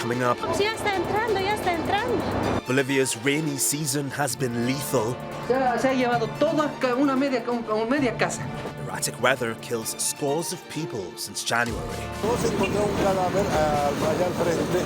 coming up. Ya está entrando, ya está entrando. Bolivia's rainy season has been lethal. Se ha llevado toda una media casa. Erratic weather kills scores of people since January. Hemos encontrado un cadáver allá al frente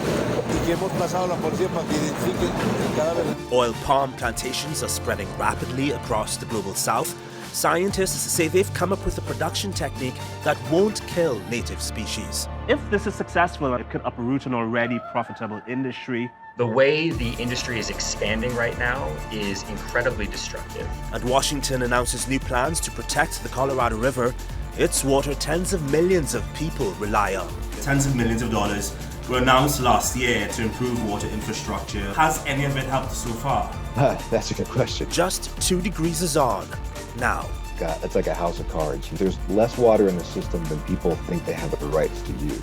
y que hemos pasado a la policía para que identifiquen el cadáver. Oil palm plantations are spreading rapidly across the global south. Scientists say they've come up with a production technique that won't kill native species. If this is successful, it could uproot an already profitable industry. The way the industry is expanding right now is incredibly destructive. And Washington announces new plans to protect the Colorado River. Its water tens of millions of people rely on. Tens of millions of dollars were announced last year to improve water infrastructure. Has any of it helped so far? That's a good question. Just 2 degrees is on now. God, it's like a house of cards. There's less water in the system than people think they have the rights to use.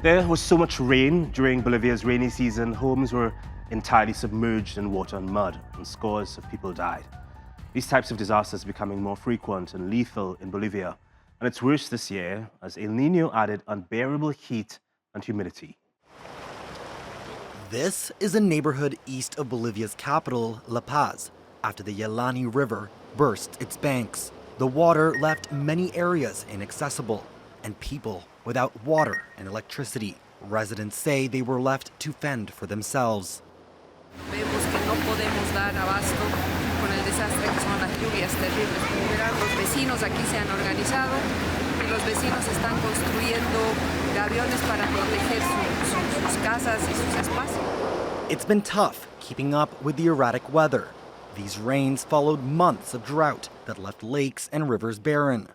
There was so much rain during Bolivia's rainy season, homes were entirely submerged in water and mud, and scores of people died. These types of disasters are becoming more frequent and lethal in Bolivia, and it's worse this year as El Niño added unbearable heat and humidity. This is a neighborhood east of Bolivia's capital, La Paz, after the Yelani River burst its banks. The water left many areas inaccessible and people without water and electricity. Residents say they were left to fend for themselves. Vemos que no podemos dar abasto con el desastre que son las lluvias terribles. Como verán, los vecinos aquí se han organizado y los vecinos están construyendo gaviones para proteger sus casas y sus espacios. It's been tough keeping up with the erratic weather. These rains followed months of drought that left lakes and rivers barren.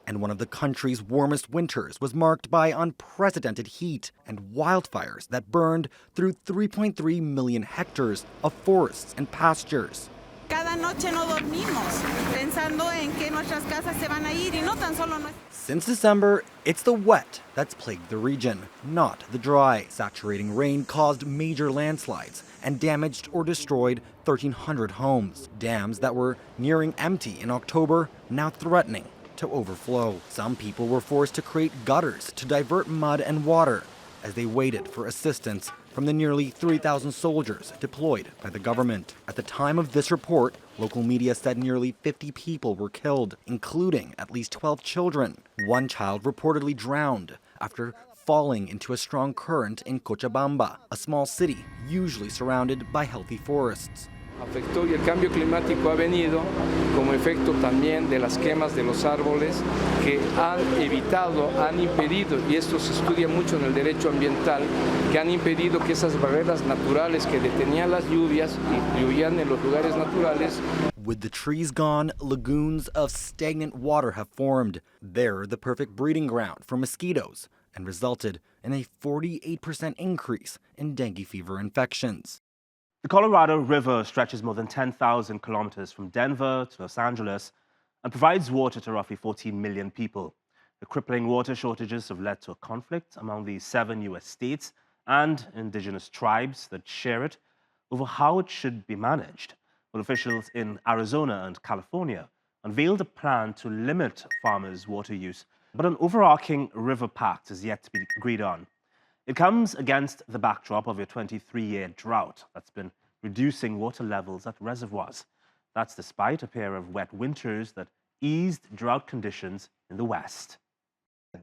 And one of the country's warmest winters was marked by unprecedented heat and wildfires that burned through 3.3 million hectares of forests and pastures. Cada noche no dormimos, pensando en que nuestras casas se van a ir y no tan solo Since December, it's the wet that's plagued the region, not the dry. Saturating rain caused major landslides and damaged or destroyed 1,300 homes. Dams that were nearing empty in October now threatening to overflow. Some people were forced to create gutters to divert mud and water as they waited for assistance from the nearly 3,000 soldiers deployed by the government. At the time of this report, local media said nearly 50 people were killed, including at least 12 children. One child reportedly drowned after falling into a strong current in Cochabamba, a small city usually surrounded by healthy forests. Afectó y el cambio climático ha venido como efecto también de las quemas de los árboles que han evitado, han impedido, y esto se estudia mucho en el derecho ambiental, que han impedido que esas barreras naturales que detenían las lluvias y lluvían en los lugares naturales. With the trees gone, lagoons of stagnant water have formed. They're the perfect breeding ground for mosquitoes and resulted in a 48% increase in dengue fever infections. The Colorado River stretches more than 10,000 kilometers from Denver to Los Angeles and provides water to roughly 14 million people. The crippling water shortages have led to a conflict among the 7 U.S. states and indigenous tribes that share it over how it should be managed. Well, officials in Arizona and California unveiled a plan to limit farmers' water use, but an overarching river pact is yet to be agreed on. It comes against the backdrop of a 23-year drought that's been reducing water levels at reservoirs. That's despite a pair of wet winters that eased drought conditions in the West.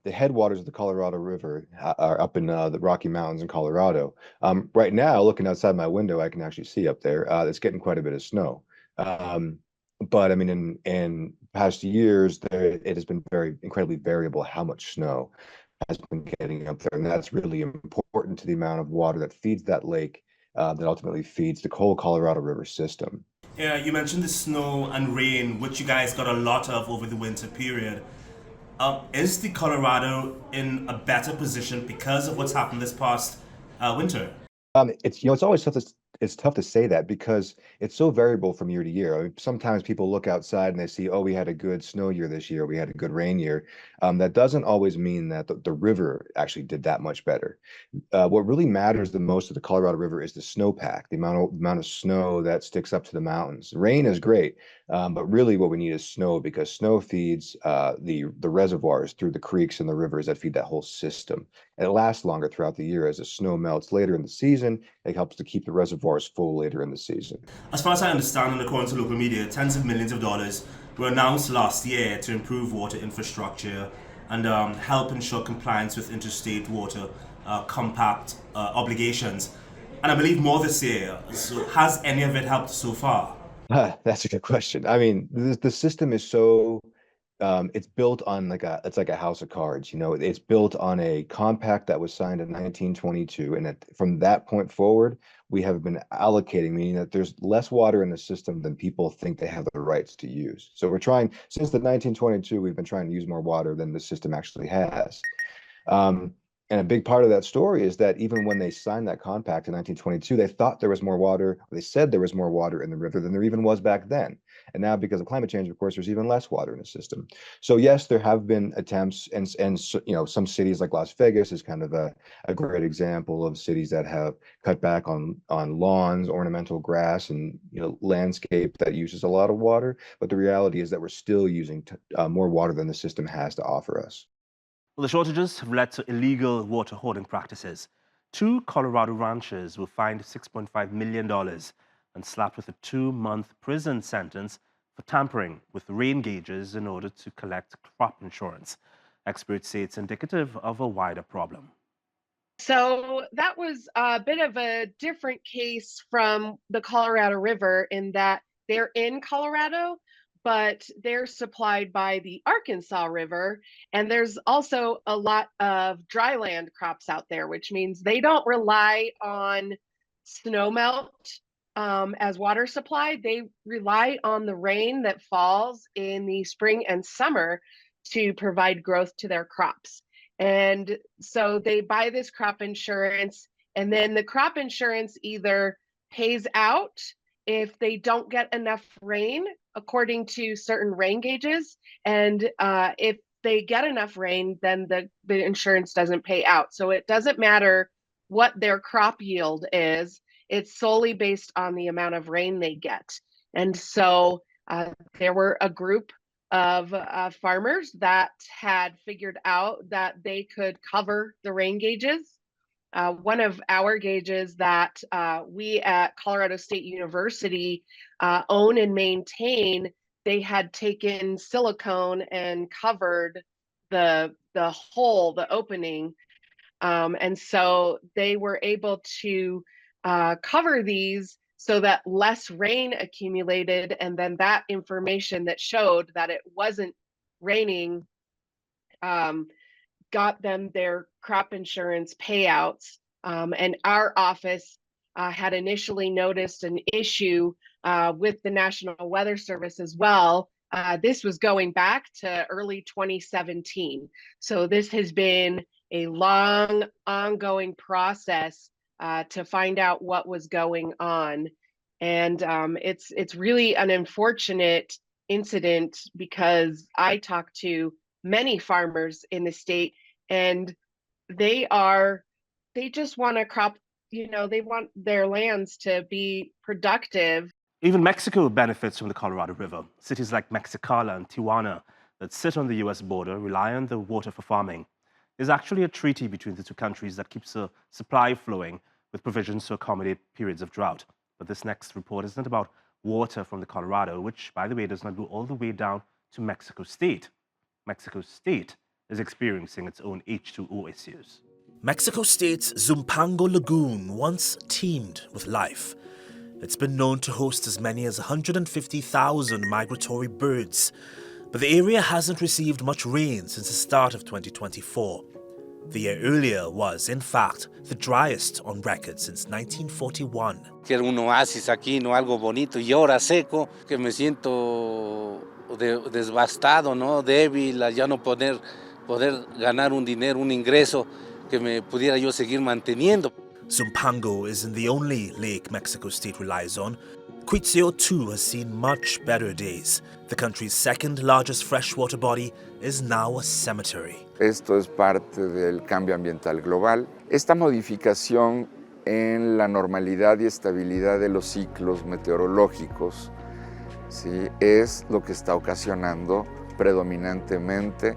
The headwaters of the Colorado River are up in the Rocky Mountains in Colorado. Right now, looking outside my window, I can actually see up there, it's getting quite a bit of snow. But I mean, in past years, it has been incredibly variable how much snow has been getting up there, and that's really important to the amount of water that feeds that lake, that ultimately feeds the whole Colorado River system. Yeah, you mentioned the snow and rain, which you guys got a lot of over the winter period. Is the Colorado in a better position because of what's happened this past winter? It's always tough it's tough to say that because it's so variable from year to year. I mean, sometimes people look outside and they see, oh, we had a good snow year this year, we had a good rain year. That doesn't always mean that the river actually did that much better. What really matters the most of the Colorado River is the snowpack, the amount of snow that sticks up to the mountains. Rain is great, but really what we need is snow because snow feeds the reservoirs through the creeks and the rivers that feed that whole system. And it lasts longer throughout the year as the snow melts later in the season. It helps to keep the reservoirs full later in the season. As far as I understand, and according to local media, tens of millions of dollars were announced last year to improve water infrastructure and help ensure compliance with interstate water compact obligations. And I believe more this year. So has any of it helped so far? That's a good question. I mean, the system is so it's built on it's like a house of cards. You know, it's built on a compact that was signed in 1922, and from that point forward, we have been allocating, meaning that there's less water in the system than people think they have the rights to use. So we're trying since the 1922, we've been trying to use more water than the system actually has. And a big part of that story is that even when they signed that compact in 1922, they thought there was more water. They said there was more water in the river than there even was back then. And now, because of climate change, of course, there's even less water in the system. So yes, there have been attempts, and you know, some cities like Las Vegas is kind of a great example of cities that have cut back on lawns, ornamental grass, and landscape that uses a lot of water. But the reality is that we're still using more water than the system has to offer us. Well, the shortages have led to illegal water hoarding practices. 2 Colorado ranchers were fined $6.5 million and slapped with a 2-month prison sentence for tampering with rain gauges in order to collect crop insurance. Experts say it's indicative of a wider problem. So that was a bit of a different case from the Colorado River in that they're in Colorado, but they're supplied by the Arkansas River. And there's also a lot of dryland crops out there, which means they don't rely on snowmelt as water supply. They rely on the rain that falls in the spring and summer to provide growth to their crops. And so they buy this crop insurance, and then the crop insurance either pays out if they don't get enough rain according to certain rain gauges. And if they get enough rain, then the insurance doesn't pay out. So it doesn't matter what their crop yield is. It's solely based on the amount of rain they get. And so there were a group of farmers that had figured out that they could cover the rain gauges. One of our gauges that we at Colorado State University own and maintain, they had taken silicone and covered the hole, the opening. And so they were able to cover these so that less rain accumulated, and then that information that showed that it wasn't raining got them their crop insurance payouts. And our office had initially noticed an issue with the National Weather Service as well. This was going back to early 2017. So this has been a long, ongoing process to find out what was going on. And it's really an unfortunate incident because I talked to many farmers in the state, and they just want a crop, they want their lands to be productive. Even Mexico benefits from the Colorado River. Cities like Mexicala and Tijuana that sit on the US border rely on the water for farming. There's actually a treaty between the two countries that keeps the supply flowing with provisions to accommodate periods of drought. But this next report isn't about water from the Colorado, which, by the way, does not go all the way down to Mexico State. Mexico State is experiencing its own H2O issues. Mexico State's Zumpango Lagoon once teemed with life. It's been known to host as many as 150,000 migratory birds, but the area hasn't received much rain since the start of 2024. The year earlier was, in fact, the driest on record since 1941. Que era un oasis aquí, no algo bonito, y ahora seco, que me siento devastado, ¿no? Débil, ya no poder ganar un dinero, un ingreso que me pudiera yo seguir manteniendo. Zumpango isn't the only lake Mexico State relies on. Quito too has seen much better days. The country's second largest freshwater body is now a cemetery. Esto es parte del cambio ambiental global. Esta modificación en la normalidad y estabilidad de los ciclos meteorológicos, ¿sí?, es lo que está ocasionando predominantemente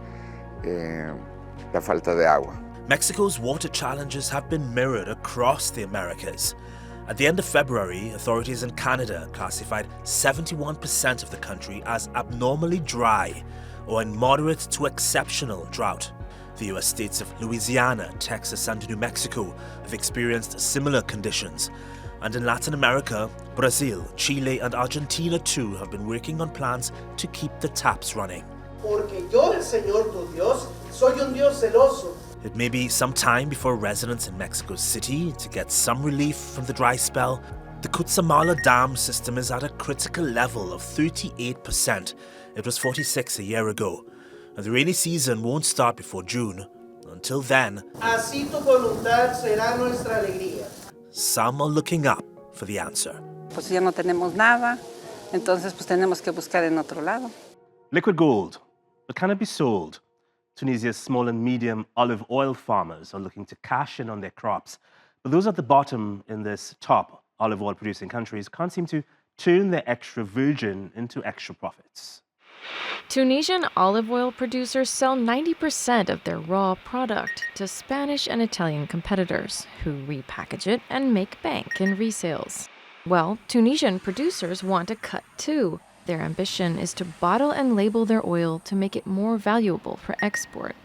la falta de agua. Mexico's water challenges have been mirrored across the Americas. At the end of February, authorities in Canada classified 71% of the country as abnormally dry or in moderate to exceptional drought. The US states of Louisiana, Texas, and New Mexico have experienced similar conditions. And in Latin America, Brazil, Chile, and Argentina too have been working on plans to keep the taps running. Porque yo, el Señor tu Dios, soy un Dios celoso. It may be some time before residents in Mexico City to get some relief from the dry spell. The Cutzamala Dam system is at a critical level of 38%. It was 46% a year ago. And the rainy season won't start before June. Until then, Así tu voluntad será nuestra alegría. Some are looking up for the answer. Pues ya no tenemos nada, entonces pues tenemos que buscar en otro lado. Liquid gold, but can it be sold? Tunisia's small and medium olive oil farmers are looking to cash in on their crops. But those at the bottom in this top olive oil producing countries can't seem to turn their extra virgin into extra profits. Tunisian olive oil producers sell 90% of their raw product to Spanish and Italian competitors, who repackage it and make bank in resales. Well, Tunisian producers want a cut too. Their ambition is to bottle and label their oil to make it more valuable for export.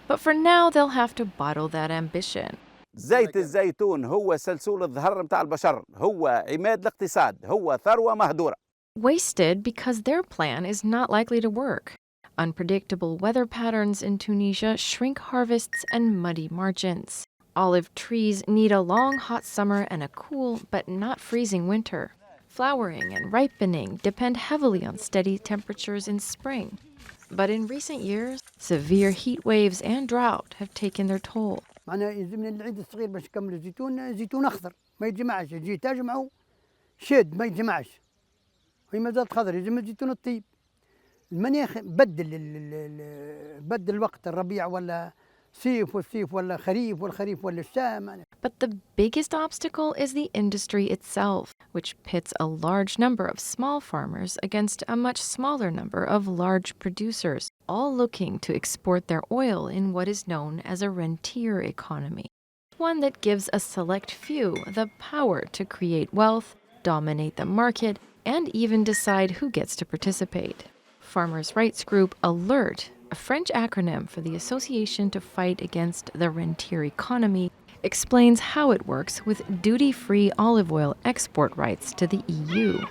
But for now, they'll have to bottle that ambition. زيت الزيتون هو سلسول الظهر متاع البشر، هو عماد الاقتصاد، هو ثروة مهدورة. Wasted because their plan is not likely to work. Unpredictable weather patterns in Tunisia shrink harvests and muddy margins. Olive trees need a long hot summer and a cool but not freezing winter. Flowering and ripening depend heavily on steady temperatures in spring. But in recent years, severe heat waves and drought have taken their toll. معناها يلزمنا العيد الصغير باش نكمل الزيتون، زيتون اخضر ما يتجمعش، تجي تجمعه شاد ما يتجمعش. هي ما زالت خضر، يلزم الزيتون الطيب. المناخ بدل الوقت الربيع ولا صيف والصيف ولا خريف والخريف ولا الشتاء. But the biggest obstacle is the industry itself, which pits a large number of small farmers against a much smaller number of large producers, all looking to export their oil in what is known as a rentier economy, one that gives a select few the power to create wealth, dominate the market, and even decide who gets to participate. Farmers' rights group Alert, a French acronym for the Association to Fight Against the Rentier Economy, explains how it works with duty-free olive oil export rights to the EU.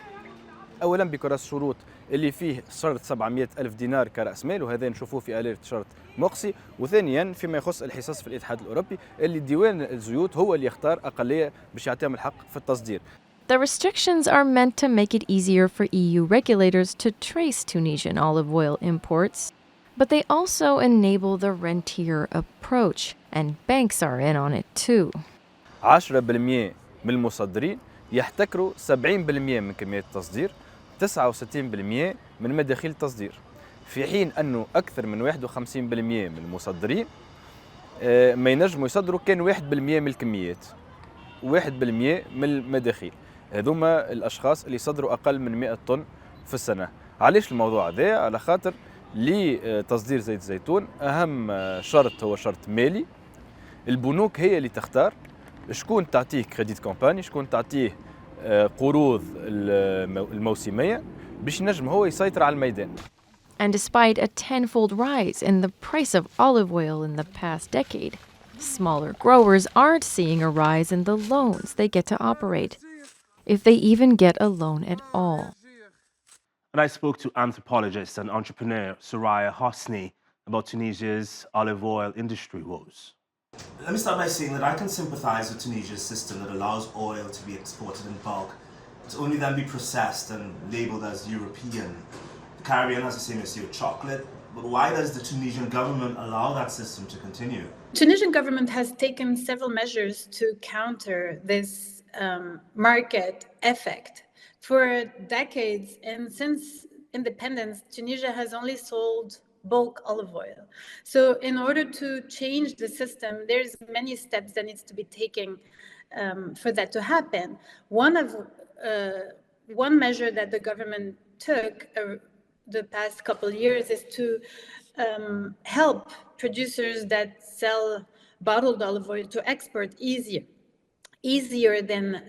أولاً بكرس شروط اللي فيه شرط 700,000 دينار كرأس مال، وهذا نشوفوه في آلية شرط مقصي. وثانياً فيما يخص الحصص في الاتحاد الأوروبي اللي ديوان الزيوت هو اللي يختار أقلية باش يعطيهم الحق في التصدير. The restrictions are meant to make it easier for EU regulators to trace Tunisian olive oil imports, but they also enable the rentier approach, and banks are in on it too. 10% من المصدرين يحتكروا 70% من كميات التصدير، 69% من مداخيل التصدير، في حين أنه أكثر من 51% من المصدرين ما ينجموا يصدروا كان 1% من الكميات، 1% من المداخيل. هذوما الأشخاص اللي يصدروا أقل من 100 طن في السنة. علاش الموضوع هذا؟ على خاطر لتصدير زيت الزيتون أهم شرط هو شرط مالي. البنوك هي اللي تختار شكون تعطيه كريديت كومباني، شكون تعطيه قروض الموسمية باش ينجم هو يسيطر على الميدان. And despite a tenfold rise in the price of olive oil in the past decade, smaller growers aren't seeing a rise in the loans they get to operate, if they even get a loan at all. And I spoke to anthropologist and entrepreneur Soraya Hosney about Tunisia's olive oil industry woes. Let me start by saying that I can sympathize with Tunisia's system that allows oil to be exported in bulk, to only then be processed and labeled as European. The Caribbean has the same issue with chocolate, But why does the Tunisian government allow that system to continue? Tunisian government has taken several measures to counter this market effect. For decades and since independence, Tunisia has only sold bulk olive oil. So in order to change the system, there's many steps that needs to be taken for that to happen. One measure that the government took the past couple of years is to help producers that sell bottled olive oil to export easier than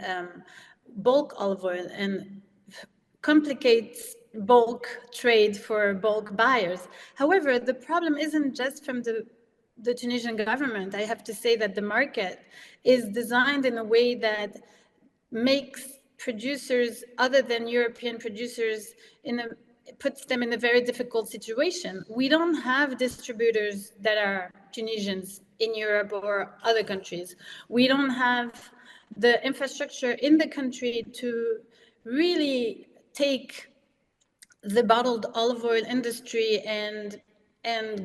bulk olive oil, and complicates bulk trade for bulk buyers. However, the problem isn't just from the Tunisian government. I have to say that the market is designed in a way that makes producers other than European producers puts them in a very difficult situation. We don't have distributors that are Tunisians in Europe or other countries. We don't have the infrastructure in the country to really take the bottled olive oil industry and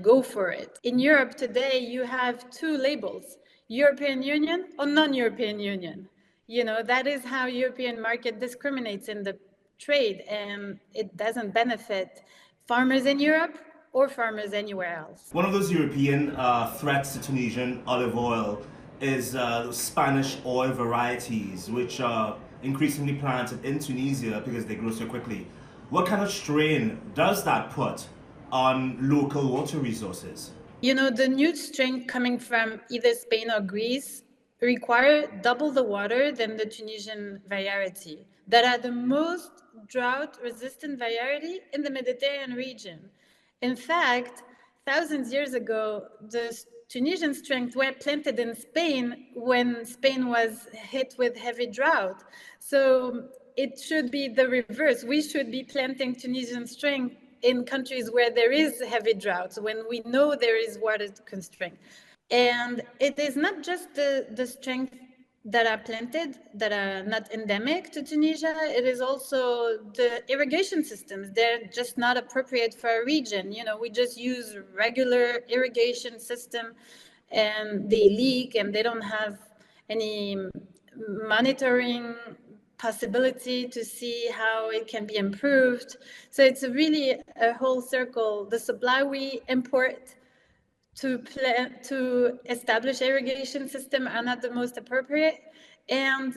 go for it. In Europe today, you have two labels, European Union or non-European Union. You know, that is how European market discriminates in the trade, and it doesn't benefit farmers in Europe or farmers anywhere else. One of those European threats to Tunisian olive oil is Spanish oil varieties, which are increasingly planted in Tunisia because they grow so quickly. What kind of strain does that put on local water resources? You know, the new strain coming from either Spain or Greece require double the water than the Tunisian variety that are the most drought-resistant variety in the Mediterranean region. In fact, thousands of years ago, the Tunisian strains were planted in Spain when Spain was hit with heavy drought. So it should be the reverse. We should be planting Tunisian strain in countries where there is heavy drought, when we know there is water constraint. And it is not just the strength that are planted that are not endemic to Tunisia. It is also the irrigation systems. They're just not appropriate for our region. You know, we just use regular irrigation system and they leak and they don't have any monitoring possibility to see how it can be improved. So it's really a whole circle. The supply we import to establish irrigation system are not the most appropriate, and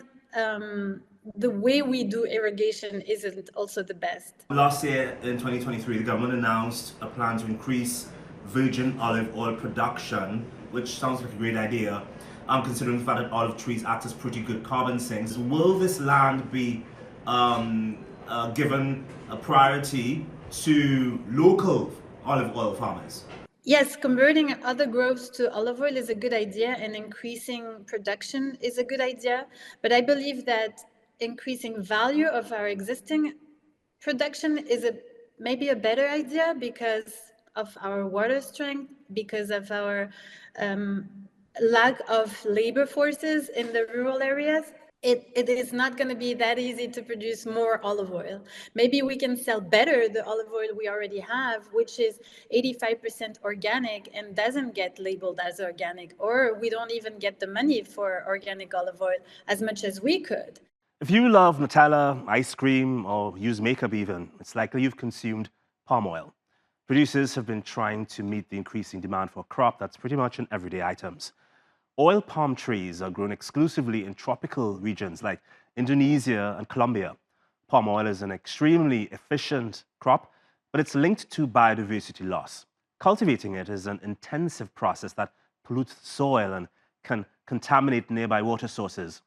the way we do irrigation isn't also the best. Last year in 2023, the government announced a plan to increase virgin olive oil production, which sounds like a great idea. Considering the fact that olive trees act as pretty good carbon sinks. Will this land be given a priority to local olive oil farmers? Yes, converting other groves to olive oil is a good idea, and increasing production is a good idea. But I believe that increasing value of our existing production is maybe a better idea because of our water strength, because of our lack of labor forces in the rural areas. It is not going to be that easy to produce more olive oil. Maybe we can sell better the olive oil we already have, which is 85% organic and doesn't get labeled as organic, or we don't even get the money for organic olive oil as much as we could. If you love Nutella, ice cream, or use makeup even, it's likely you've consumed palm oil. Producers have been trying to meet the increasing demand for a crop that's pretty much in everyday items. Oil palm trees are grown exclusively in tropical regions like Indonesia and Colombia. Palm oil is an extremely efficient crop, but it's linked to biodiversity loss. Cultivating it is an intensive process that pollutes soil and can contaminate nearby water sources.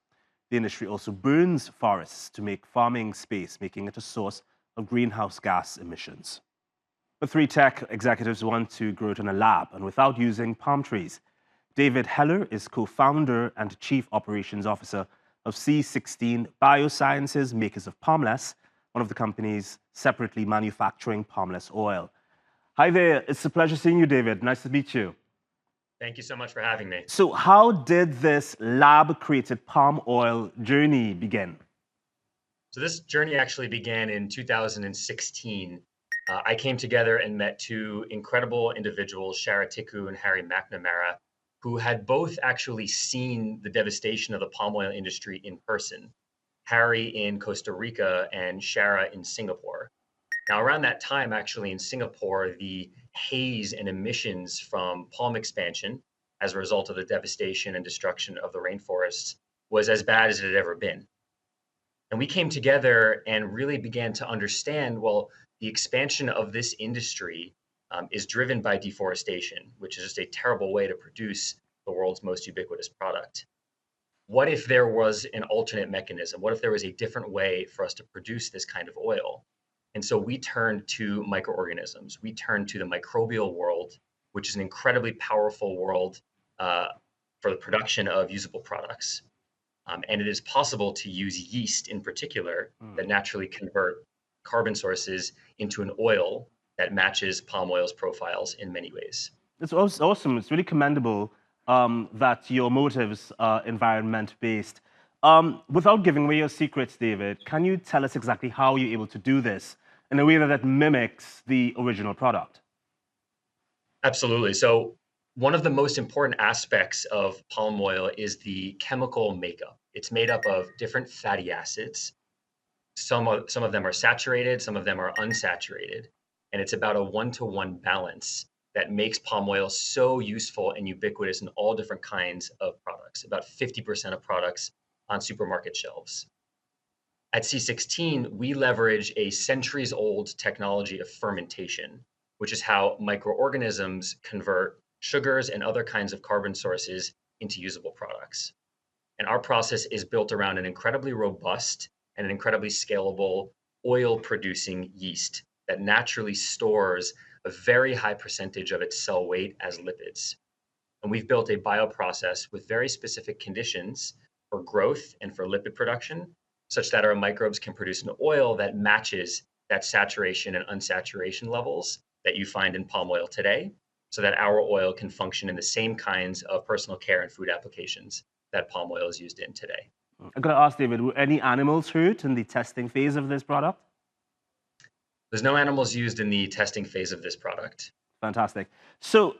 The industry also burns forests to make farming space, making it a source of greenhouse gas emissions. But 3 tech executives want to grow it in a lab and without using palm trees. David Heler is co-founder and chief operations officer of C16 Biosciences, makers of Palmless, one of the companies separately manufacturing palmless oil. Hi there, it's a pleasure seeing you, David. Nice to meet you. Thank you so much for having me. So how did this lab-created palm oil journey begin? So this journey actually began in 2016. I came together and met two incredible individuals, Shara Tiku and Harry McNamara, who had both actually seen the devastation of the palm oil industry in person. Harry in Costa Rica and Shara in Singapore. Now, around that time, actually, in Singapore, the haze and emissions from palm expansion as a result of the devastation and destruction of the rainforests was as bad as it had ever been. And we came together and really began to understand, well, the expansion of this industry is driven by deforestation, which is just a terrible way to produce the world's most ubiquitous product. What if there was an alternate mechanism? What if there was a different way for us to produce this kind of oil? And so we turned to microorganisms. We turned to the microbial world, which is an incredibly powerful world for the production of usable products. And it is possible to use yeast in particular that naturally convert carbon sources into an oil that matches palm oil's profiles in many ways. It's awesome. It's really commendable that your motives are environment-based. Without giving away your secrets, David, can you tell us exactly how you're able to do this in a way that mimics the original product? Absolutely. So one of the most important aspects of palm oil is the chemical makeup. It's made up of different fatty acids. Some of them are saturated, some of them are unsaturated. And it's about a 1-to-1 balance that makes palm oil so useful and ubiquitous in all different kinds of products, about 50% of products on supermarket shelves. At C16, we leverage a centuries-old technology of fermentation, which is how microorganisms convert sugars and other kinds of carbon sources into usable products. And our process is built around an incredibly robust and an incredibly scalable oil-producing yeast that naturally stores a very high percentage of its cell weight as lipids. And we've built a bioprocess with very specific conditions for growth and for lipid production, such that our microbes can produce an oil that matches that saturation and unsaturation levels that you find in palm oil today, so that our oil can function in the same kinds of personal care and food applications that palm oil is used in today. I'm going to ask David, were any animals hurt in the testing phase of this product? There's no animals used in the testing phase of this product. Fantastic. So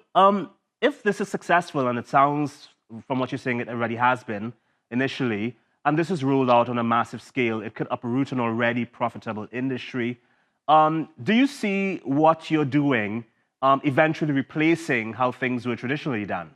if this is successful, and it sounds from what you're saying it already has been initially, and this is rolled out on a massive scale, it could uproot an already profitable industry. Do you see what you're doing eventually replacing how things were traditionally done?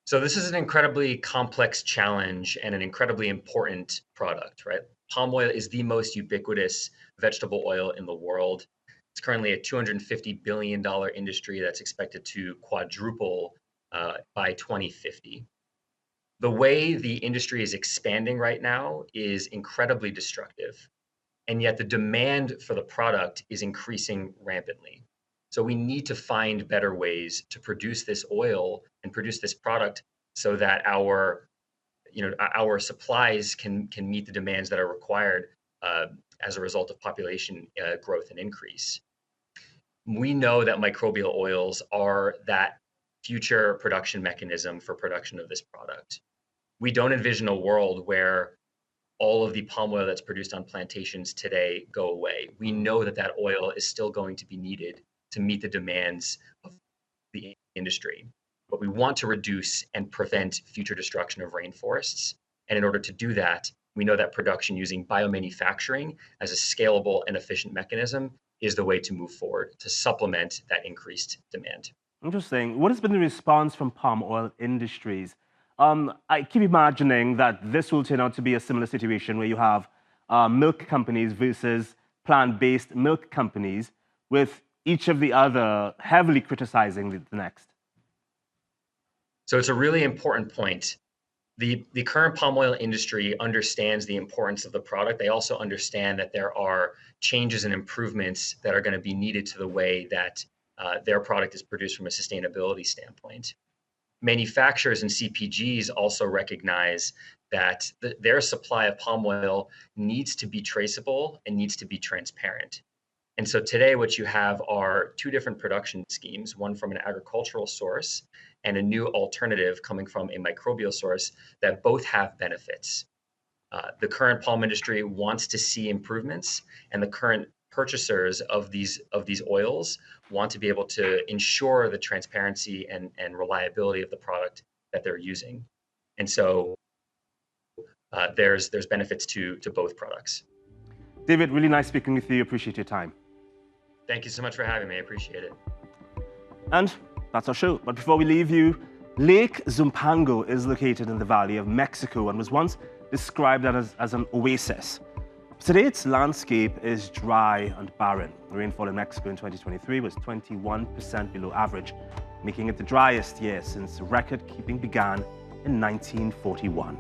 So this is an incredibly complex challenge and an incredibly important product, right? Palm oil is the most ubiquitous vegetable oil in the world. It's currently a $250 billion industry that's expected to quadruple by 2050. The way the industry is expanding right now is incredibly destructive, and yet the demand for the product is increasing rampantly. So we need to find better ways to produce this oil and produce this product so that our supplies can meet the demands that are required as a result of population growth and increase. We know that microbial oils are that future production mechanism for production of this product. We don't envision a world where all of the palm oil that's produced on plantations today go away. We know that that oil is still going to be needed to meet the demands of the industry. But we want to reduce and prevent future destruction of rainforests. And in order to do that, we know that production using biomanufacturing as a scalable and efficient mechanism is the way to move forward to supplement that increased demand. Interesting. What has been the response from palm oil industries? I keep imagining that this will turn out to be a similar situation where you have milk companies versus plant-based milk companies, with each of the other heavily criticizing the next. So it's a really important point. The current palm oil industry understands the importance of the product. They also understand that there are changes and improvements that are going to be needed to the way that their product is produced from a sustainability standpoint. Manufacturers and CPGs also recognize that their supply of palm oil needs to be traceable and needs to be transparent. And so today what you have are two different production schemes, one from an agricultural source and a new alternative coming from a microbial source that both have benefits. The current palm industry wants to see improvements, and the current purchasers of these oils want to be able to ensure the transparency and reliability of the product that they're using. And so there's benefits to both products. David, really nice speaking with you. Appreciate your time. Thank you so much for having me. I appreciate it. And that's our show. But before we leave you, Lake Zumpango is located in the Valley of Mexico and was once described as an oasis. Today, its landscape is dry and barren. The rainfall in Mexico in 2023 was 21% below average, making it the driest year since record-keeping began in 1941.